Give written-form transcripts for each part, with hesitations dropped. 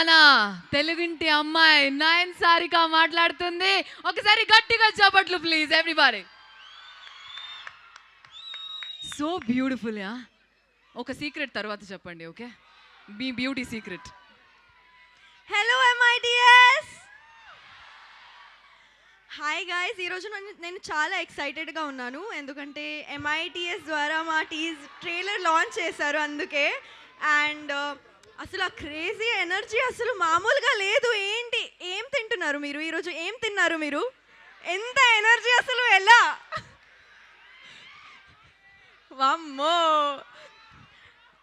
మన తెలుగింటి అమ్మాయి నయన్ సారిక మాట్లాడుతుంది. ఒకసారి గట్టిగా చప్పట్లు please everybody. So beautiful yeah. ఒక సీక్రెట్ తర్వాత చెప్పండి, ఓకే? మీ beauty secret. Hello MITS. Hi guys, ఈరోజు నేను చాలా ఎక్సైటెడ్గా ఉన్నాను ఎందుకంటే MITS ద్వారా మా ట్రైలర్ లాంచ్ చేశారు అందుకే. అండ్ అసలు ఆ క్రేజీ ఎనర్జీ అసలు మామూలుగా లేదు. ఏంటి, ఏం తింటున్నారు మీరు ఈరోజు? ఏం తిన్నారు మీరు? ఎంత ఎనర్జీ అసలు, ఎలా? వామ్మో,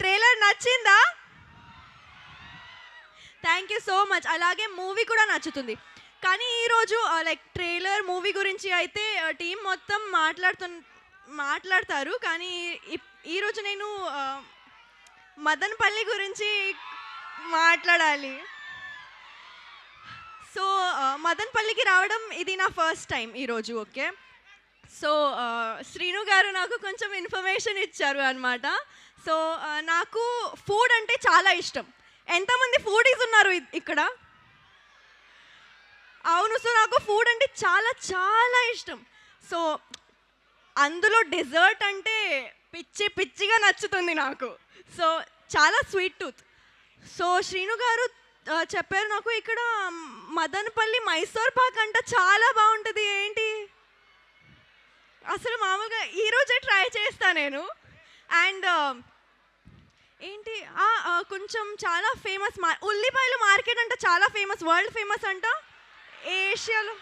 ట్రైలర్ నచ్చిందా? Thank you so much. అలాగే మూవీ కూడా నచ్చుతుంది. కానీ ఈరోజు లైక్ ట్రైలర్ మూవీ గురించి అయితే టీం మొత్తం మాట్లాడతారు. కానీ ఈరోజు నేను మదనపల్లి గురించి మాట్లాడాలి. సో మదనపల్లికి రావడం ఇది నా ఫస్ట్ టైం ఈరోజు, ఓకే? సో శ్రీను గారు నాకు కొంచెం ఇన్ఫర్మేషన్ ఇచ్చారు అనమాట. సో నాకు ఫుడ్ అంటే చాలా ఇష్టం. ఎంతమంది ఫుడీస్ ఉన్నారు ఇక్కడ? అవును. సో నాకు ఫుడ్ అంటే చాలా చాలా ఇష్టం. సో అందులో డెజర్ట్ అంటే పిచ్చిగా నచ్చుతుంది నాకు. సో చాలా స్వీట్ టూత్. సో శ్రీను గారు చెప్పారు నాకు ఇక్కడ మదనపల్లి మైసూర్ పాక్ అంట చాలా బాగుంటుంది. ఏంటి అసలు మామూలుగా ఈరోజే ట్రై చేస్తా నేను. అండ్ ఏంటి కొంచెం చాలా ఫేమస్ ఉల్లిపాయలు మార్కెట్ అంట, చాలా ఫేమస్, వరల్డ్ ఫేమస్ అంట ఏషియాలో.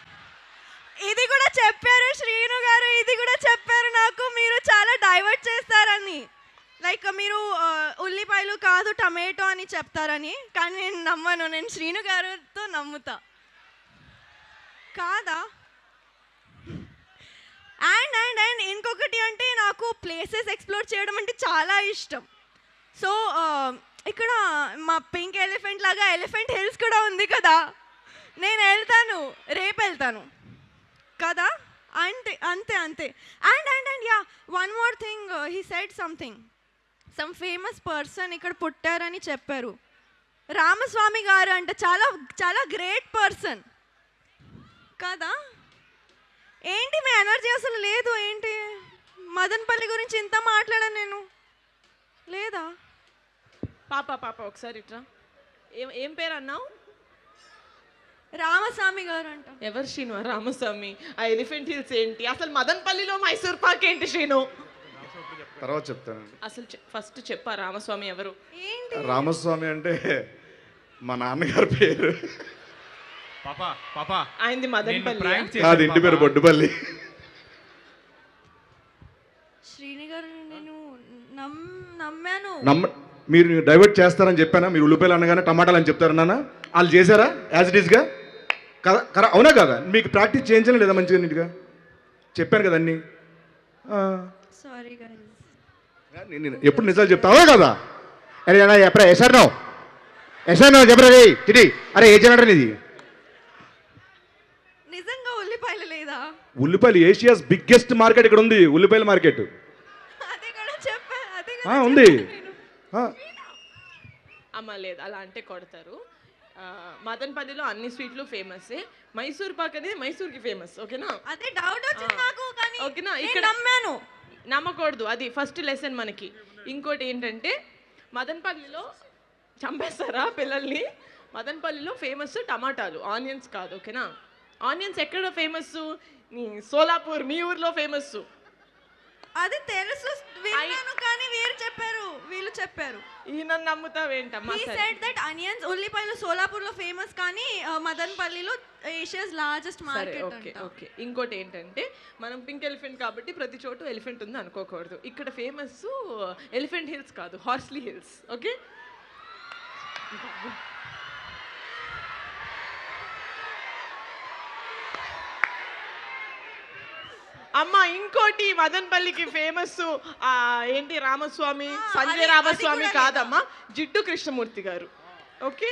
ఇది కూడా చెప్పారు శ్రీను గారు, ఇది కూడా చెప్పారు నాకు మీరు చాలా డైవర్ట్ చేస్తారని. లైక్ మీరు ఉల్లిపాయలు కాదు టమాటో అని చెప్తారని. కానీ నేను నమ్మను, నేను శ్రీను గారితో నమ్ముతా. కాదా? అండ్ అండ్ అండ్ ఇంకొకటి అంటే నాకు ప్లేసెస్ ఎక్స్ప్లోర్ చేయడం అంటే చాలా ఇష్టం. సో ఇక్కడ మా పింక్ ఎలిఫెంట్ లాగా ఎలిఫెంట్ హిల్స్ కూడా ఉంది కదా, నేను వెళ్తాను, రేపు వెళ్తాను కదా. అంతే అంతే అంతే. And and and yeah, one more thing, he said something, some famous person ఇక్కడ పుట్టారని చెప్పారు. రామస్వామి గారు అంటే చాలా చాలా గ్రేట్ పర్సన్ కదా. ఏంటి మీ ఎనర్జీ అసలు లేదు? ఏంటి మదనపల్లి గురించి ఇంత మాట్లాడాను నేను, లేదా? పాప ఒకసారి ఇట్రా. ఏం పేరు అన్నావు? రామస్వామి గారు అంట. ఎవరు శ్రీను? రామస్వామి. ఆ ఎలిఫెంట్ హిల్స్ ఏంటి? అసలు మదనపల్లిలో మైసూర్ పాక్ ఏంటి శ్రీను? తర్వాత చెప్తాను. అసలు ఫస్ట్ చెప్పా రామస్వామి ఎవరు? ఏంటి రామస్వామి అంటే మా నాన్నగారి పేరు. ఆయనది మదనపల్లి. అది ఇంటి పేరు బొడ్డుపల్లి. శ్రీని గారు నేను నమ్మాను. మీరు డైవర్ట్ చేస్తారని చెప్పానా? మీరు ఉల్లిపాయలు అనగానే టమాటాలు అని చెప్తారన్నా? వాళ్ళు చేశారా యాజ్ ఇట్ ఈస్గా? కదా, అవునా కదా? మీకు ప్రాక్టీస్ చేయించాలి లేదా మంచిగా నీట్గా? చెప్పాను కదా అన్నీ. సారీ గైస్, నేను ఎప్పుడు నిజాలు చెప్తావా కదా? అరే అన్నా ఎప్పుడా ఎసారు చెప్పరా తిడి. అరే ఏ జనరా ఇది? నిజంగా ఉల్లిపాయలు లేదా? ఉల్లిపాయలు ఏషియాస్ బిగ్గెస్ట్ మార్కెట్ ఇక్కడ ఉంది, ఉల్లిపాయల మార్కెట్. అదే కూడా చెప్పా, అదే ఉంది. అమ్మ లేదు, అలా అంటే కొడతారు. మదనపల్లిలో అన్ని స్వీట్లు ఫేమస్. మైసూర్ పాక్ అనేది మైసూర్కి ఫేమస్, ఓకేనా? అదే డౌట్ వచ్చింది నాకు, కానీ ఓకేనా? ఇక్కడ నమ్మాను. నమ్మకూడదు, అది ఫస్ట్ లెసన్ మనకి. ఇంకోటి ఏంటంటే మదనపల్లిలో చంపేస్తారా పిల్లల్ని? మదనపల్లిలో ఫేమస్ టమాటాలు, ఆనియన్స్ కాదు, ఓకేనా? ఆనియన్స్ ఎక్కడ ఫేమస్? సోలాపూర్, మీ ఊర్లో ఫేమస్. అది తెలుసు, విన్నాను, కానీ వీళ్ళు చెప్పారు. ఈయన నమ్ముతావేంటమ్మా? He said that onions, ఉల్లిపాయలు సోలాపూర్లో ఫేమస్, కానీ మదనపల్లిలో ఏషియాస్ లార్జెస్ట్ మార్కెట్ ఓకే అంట. ఓకే. ఇంకోటి ఏంటంటే మనం పింక్ ఎలిఫెంట్ కాబట్టి ప్రతి చోటు ఎలిఫెంట్ ఉంది అనుకోకూడదు. ఇక్కడ ఫేమస్ ఎలిఫెంట్ హిల్స్ కాదు, హార్స్లీ హిల్స్, ఓకే? అమ్మ ఇంకోటి మదనపల్లికి ఫేమస్ ఏంటి? రామస్వామి, సంజయ్ రామస్వామి కాదమ్మా, జిడ్డు కృష్ణమూర్తి గారు, ఓకే?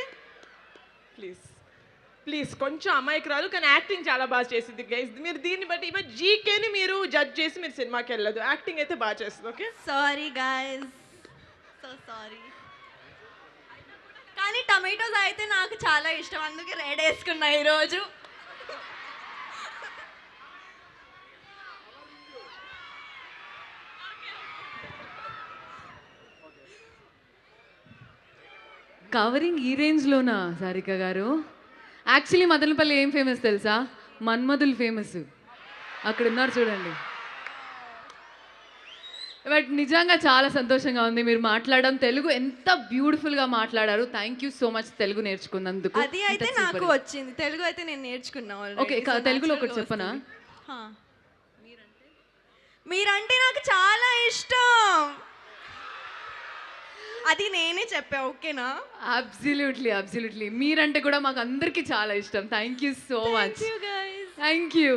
ప్లీజ్ కొంచెం అమాయకురాలు, కానీ యాక్టింగ్ చాలా బాగా చేసింది గైస్. మీరు దీన్ని బట్టి జీకేని మీరు జడ్జ్ చేసి మీరు సినిమాకి వెళ్ళదు, యాక్టింగ్ అయితే బాగా చేస్తుంది, okay? Sorry guys, so sorry. కానీ టమాటోస్ అయితే నాకు నాకు చాలా ఇష్టం, అందుకే రెడ్ వేసుకున్నా ఈరోజు. కవరింగ్ ఈ రేంజ్లోనా సారిక గారు? యాక్చువల్లీ మదనపల్లి ఏం ఫేమస్ తెలుసా? మన్మధులు ఫేమస్. అక్కడ ఉన్నారు చూడండి. బట్ నిజంగా చాలా సంతోషంగా ఉంది మీరు మాట్లాడడం. తెలుగు ఎంత బ్యూటిఫుల్గా మాట్లాడారు. Thank you so much Telugu నేర్చుకున్నందుకు. అది అయితే నాకు వచ్చింది, తెలుగు అయితే నేను నేర్చుకున్నా already. ఓకే, So తెలుగులో natural ఒకటి గా చెప్పనా? వస్తుంది. హా. మీరంటే నాకు చాలా ఇష్టం, అది నేనే చెప్పా, ఓకేనా? Absolutely absolutely. మీరంటే కూడా మాకు అందరికీ చాలా ఇష్టం. Thank you so much. Thank you guys. Thank you.